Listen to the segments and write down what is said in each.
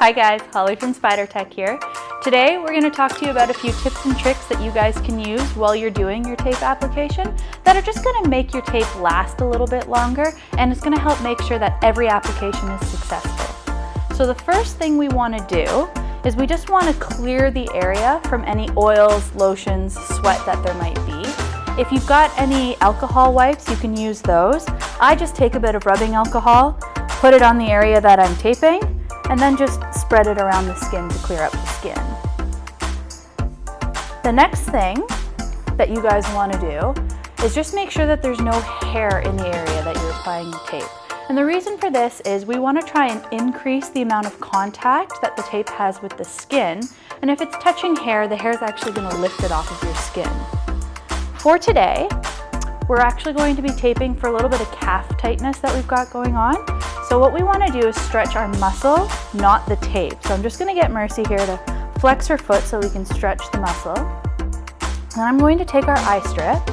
Hi guys, Holly from Spidertech here. Today we're going to talk to you about a few tips and tricks that you guys can use while you're doing your tape application that are just going to make your tape last a little bit longer, and it's going to help make sure that every application is successful. So the first thing we want to do is we just want to clear the area from any oils, lotions, sweat that there might be. If you've got any alcohol wipes, you can use those. I just take a bit of rubbing alcohol, put it on the area that I'm taping, and then just spread it around the skin to clear up the skin. The next thing that you guys want to do is just make sure that there's no hair in the area that you're applying the tape. And the reason for this is we want to try and increase the amount of contact that the tape has with the skin, and if it's touching hair, the hair is actually going to lift it off of your skin. For today, we're actually going to be taping for a little bit of calf tightness that we've got going on. So what we want to do is stretch our muscle, not the tape. So I'm just going to get Mercy here to flex her foot so we can stretch the muscle. And I'm going to take our eye strip.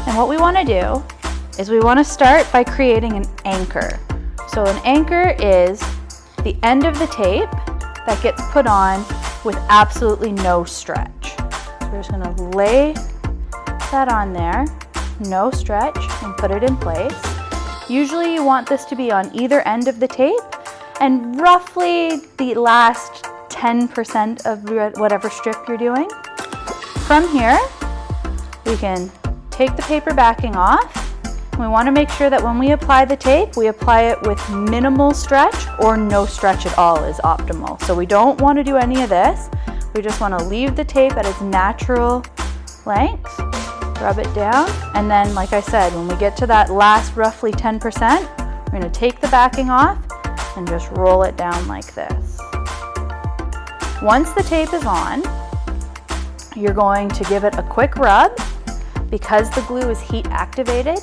And what we want to do is we want to start by creating an anchor. So an anchor is the end of the tape that gets put on with absolutely no stretch. So we're just going to lay that on there, no stretch, and put it in place. Usually you want this to be on either end of the tape and roughly the last 10% of whatever strip you're doing. From here, we can take the paper backing off. We want to make sure that when we apply the tape, we apply it with minimal stretch or no stretch at all is optimal. So we don't want to do any of this. We just want to leave the tape at its natural length. Rub it down, and then like I said, when we get to that last roughly 10%, we're going to take the backing off and just roll it down like this. Once the tape is on, you're going to give it a quick rub because the glue is heat activated,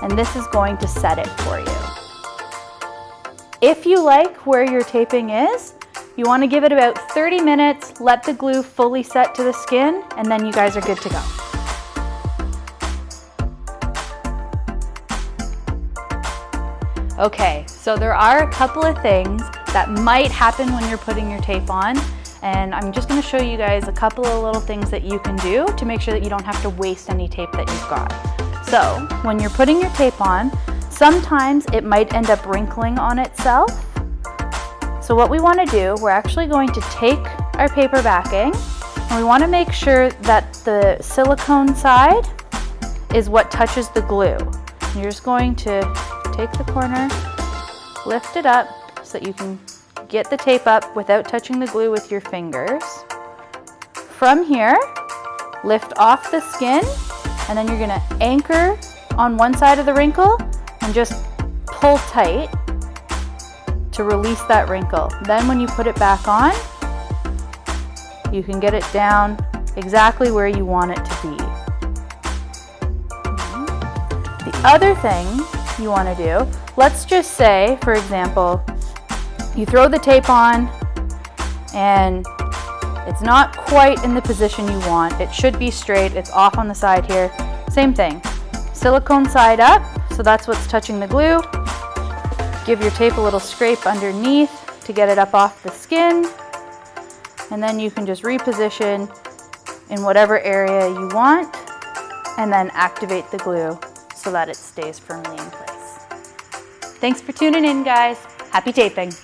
and this is going to set it for you. If you like where your taping is, you want to give it about 30 minutes, let the glue fully set to the skin, and then you guys are good to go. Okay, so there are a couple of things that might happen when you're putting your tape on, and I'm just going to show you guys a couple of little things that you can do to make sure that you don't have to waste any tape that you've got. So, when you're putting your tape on, sometimes it might end up wrinkling on itself. So what we want to do, we're actually going to take our paper backing, and we want to make sure that the silicone side is what touches the glue. And you're just going to take the corner, lift it up so that you can get the tape up without touching the glue with your fingers. From here, lift off the skin, and then you're going to anchor on one side of the wrinkle and just pull tight to release that wrinkle. Then when you put it back on, you can get it down exactly where you want it to be. The other thing you want to do, let's just say, for example, you throw the tape on and it's not quite in the position you want. It should be straight, it's off on the side here. Same thing, silicone side up, so that's what's touching the glue. Give your tape a little scrape underneath to get it up off the skin, and then you can just reposition in whatever area you want and then activate the glue so that it stays firmly in place. Thanks for tuning in, guys. Happy taping.